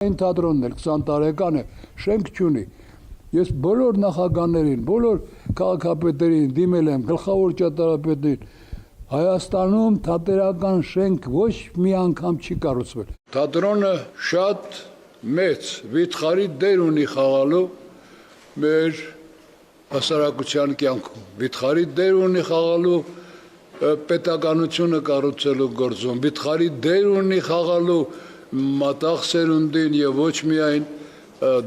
Այն թատրոնն էլ 20 տարեկան է, շենք չունի։ Ես բոլոր նախագահներին, բոլոր քաղաքապետերին դիմել եմ, գլխավոր ճարտարապետին, Հայաստանում թատերական շենք ոչ մի անգամ չի կառուցվել։ Թատրոնը շատ մեծ վիթխարի դեր ունի խաղալու մեր հասարակության կյանքում։ Վիթխարի դեր ունի խաղալու պետականությունը կառուցելու գործում, վիթխարի դեր ունի խաղալու մատաղ սերունդին եւ ոչ միայն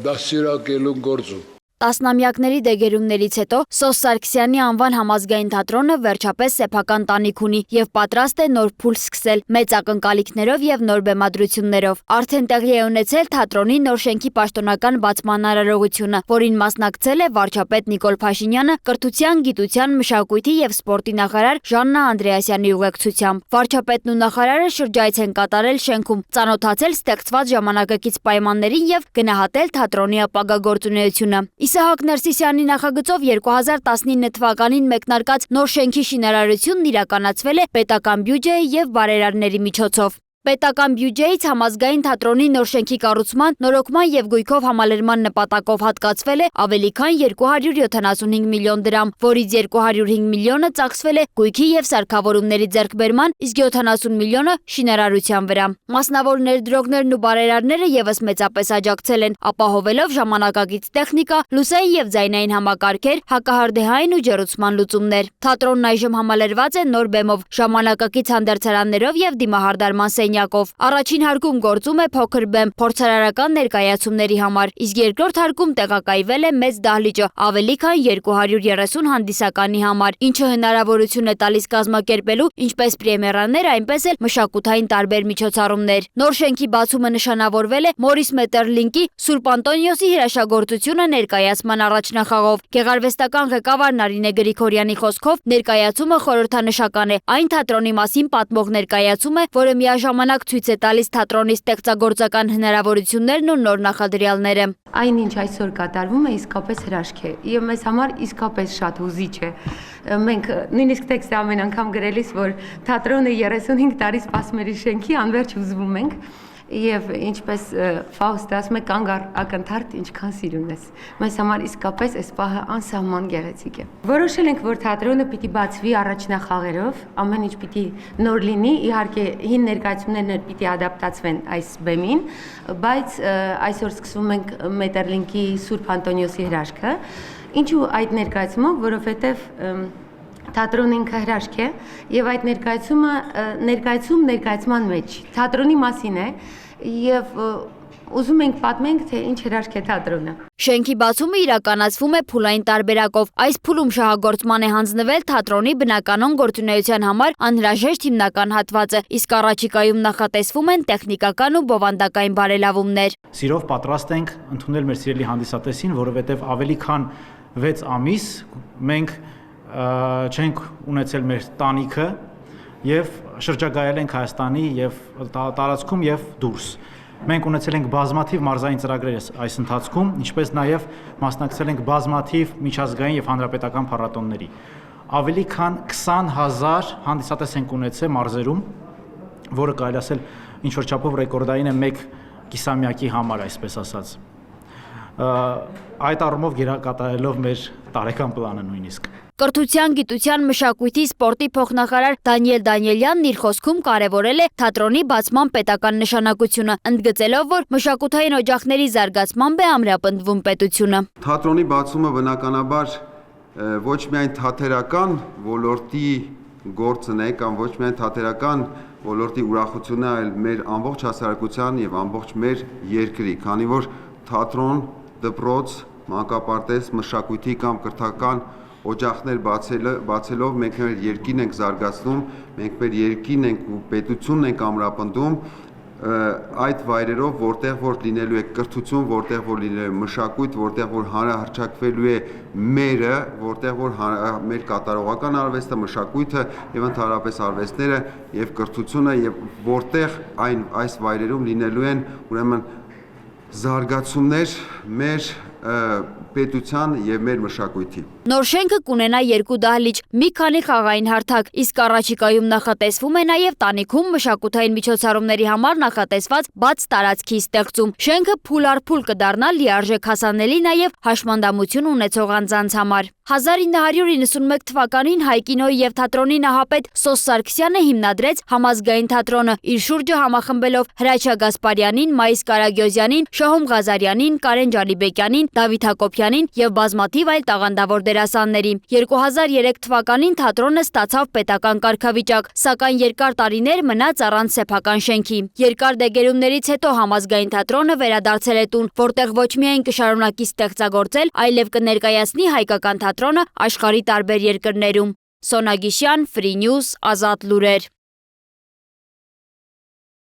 դաստիարակելու գործում։ Տասնամյակների դեգերումներից հետո Սոս Սարգսյանի անվան համազգային թատրոնը վերջապես սեփական տանիք ունի եւ պատրաստ է նոր փուլ սկսել մեծ ակնկալիքներով եւ նոր բեմադրություններով։ Արդեն տեղի է ունեցել թատրոնի նոր շենքի պաշտոնական բացման արարողությունը, որին մասնակցել է վարչապետ Նիկոլ Փաշինյանը կրթության, գիտության, մշակույթի եւ սպորտի նախարար Ժաննա Անդրեասյանի ուղեկցությամբ։ Վարչապետն ու նախարարը շրջայց են կատարել շենքում, ծանոթացել ստեղծված ժամանակակից պայմաններին եւ գնահատել թատրոնի ապագա գործունեությունը։ Իսահակ Ներսիսյանի նախագծով 2019 թվականին մեկնարկած նոր շենքի շինարարությունն իրականացվել է պետական բյուջեի եւ բարերարների միջոցով։ Պետական բյուջեից համազգային թատրոնի նոր շենքի կառուցման, նորոգման եւ գույքով համալրման նպատակով հատկացվել է ավելի քան 275 միլիոն դրամ, որից 205 միլիոնը ծախսվել է գույքի եւ սարքավորումների ձեռքբերման, իսկ 70 միլիոնը շինարարության վրա։ Մասնավոր ներդրողներն ու բարերարները եւս մեծապես աջակցել են, ապահովելով ժամանակակից տեխնիկա, լուսային եւ ձայնային համակարգեր, հակահարդեհային ու ջեռուցման լուծումներ։ Թատրոնն այժմ համալրված է նոր բեմով, ժամանակակից հանդերձարաններով եւ դիմահարդարման Առաջին հարկում գործում է փոքր բեմ փորձարարական ներկայացումների համար, իսկ երկրորդ հարկում տեղակայվել է մեծ դահլիճը ավելի քան 230 հանդիսականի համար, ինչը հնարավորություն է տալիս կազմակերպելու ինչպես պրեմիերաներ, այնպես էլ մշակութային տարբեր միջոցառումներ։ Նոր շենքի բացումը նշանավորվել է Մորիս Մետերլինկի Սուրբ Անտոնիոսի հրաշագործությունը ներկայացման առաջնախաղով։ Գեղարվեստական ղեկավար Նարինե Գրիգորյանի խոսքով ներկայացումը խորհրդանշական է։ Այն թատրոնի մասին պատմող ներկայացում է, որը միաժամանակ ցույց է տալիս թատրոնի ստեղծագործական հնարավորություններն ու նոր նախադրյալները։ Այն ինչ այսօր կատարվում է իսկապես հրաշք է եւ մեզ համար իսկապես շատ հուզիչ է։ Մենք նույնիսկ տեքստը ամեն անգամ գրելիս, որ թատրոնը 35 տարի սպասմերի շենքի անverջ հուզվում ենք եւ ինչպես Ֆաուստը ասում է կանգ առ ակնթարթ ինչքան սիրուն ես։ Մեզ համար իսկապես այս պահը անսահման գեղեցիկ է։ Որոշել ենք, որ թատրոնը պիտի բացվի առաջնախաղերով, ամեն ինչ պիտի նոր լինի, իհարկե հին ներկայացումներն պիտի ադապտացվեն այս բեմին, բայց այսօր սկսվում ենք Մետերլինկի Սուրբ Անտոնիոսի հրաշքը։ Ինչու այդ ներկայացումով, որովհետեւ թատրոնը ինքը հրաշք է եւ այդ ներկայացման մեջ թատրոնի մասին է եւ ուզում ենք պատմենք, թե ինչ հրաշք է թատրոնը։ Շենքի բացումը իրականացվում է փուլային տարբերակով։ Այս փուլում շահագործման է հանձնվել թատրոնի բնականոն գործունեության համար անհրաժեշտ հիմնական հատվածը, իսկ առաջիկայում նախատեսվում են տեխնիկական ու բովանդակային բարելավումներ։ Սիրով պատրաստ ենք ընդունել մեր սիրելի հանդիսատեսին, որովհետև ավելի քան 6 ամիս մենք չենք ունեցել մեր տանիքը եւ շրջագայել ենք Հայաստանի եւ տարածքում եւ դուրս։ Մենք ունեցել ենք բազմաթիվ մարզային ծրագրեր այս ընթացքում, ինչպես նաեւ մասնակցել ենք բազմաթիվ միջազգային եւ հանրապետական փառատոների։ Ավելի քան 20,000 հանդիսատես ենք ունեցել մարզերում, որը կարելի ասել ինչ որ չափով ռեկորդային է մեկ կիսամյակի համար, այսպես ասած։ Այդ առումով գերակատարելով մեր տարեկան պլանը նույնիսկ։ Կրթության, գիտության, մշակույթի, սպորտի փոխնախարար Դանիել Դանիելյանն իր խոսքում կարևորել է թատրոնի բացման պետական նշանակությունը, ընդգծելով, որ մշակութային օջախների զարգացմամբ է ամրապնդվում պետությունը։ Թատրոնի բացումը բնականաբար ոչ միայն թատերական ոլորտի գործն է կամ ոչ միայն թատերական ոլորտի ուրախությունն է, այլ մեր ամբողջ հասարակության եւ ամբողջ մեր երկրի, քանի որ թատրոն, դպրոց, մանկապարտեզ, մշակույթի կամ կրթական օջախներ բացելով մենք մեր երկիրն ենք զարգացնում, մենք մեր երկիրն ենք ու պետությունն ենք ամրապնդում այդ վայրերով, որտեղ որ լինելու է կրթություն, որտեղ որ լինելու է մշակույթ, որտեղ որ հանրահռչակվելու է մերը, որտեղ որ մեր կատարողական արվեստը, մշակույթը եւ ընդհանրապես արվեստները եւ կրթությունը եւ որտեղ այս վայրերում լինելու են ուրեմն զարգացումներ մեր պետության եւ մեր մշակույթի։ Նոր շենքը կունենա 2 դահլիճ, մի քանի խաղային հարթակ, իսկ առաջիկայում նախատեսվում է նաև տանիքում մշակութային միջոցառումների համար նախատեսված բաց տարածքի ստեղծում։ Շենքը փուլ առ փուլ կդառնա լիարժեք հասանելի նաև հաշմանդամություն ունեցող անձանց համար։ 1991 թվականին հայ կինոյի եւ թատրոնի նախապետ Սոս Սարգսյանը հիմնադրեց համազգային թատրոնը, իր շուրջը համախմբելով Հրաչյա Գասպարյանին, Մայիս Կարագյոզյանին, Շահում Ղազարյանին, Կարեն Ջալիբեկյանին, Դավիթ Հակոբյանին եւ բազմաթիվ այլ տաղանդավոր դերասանների։ 2003 թվականին թատրոնը ստացավ պետական կարգավիճակ, սակայն երկար տարիներ մնաց առանց սեփական շենքի։ Երկար դեգերումներից հետո համազգային թատրոնը վերադարձել է տուն, որտեղ ոչ միայն կշարունակի ստեղծագործել, այլև կներկայացնի հայկական թատրոնը աշխարհի տարբեր երկրներում։ Սոնա Գիշյան, Free News, Ազատ լուրեր։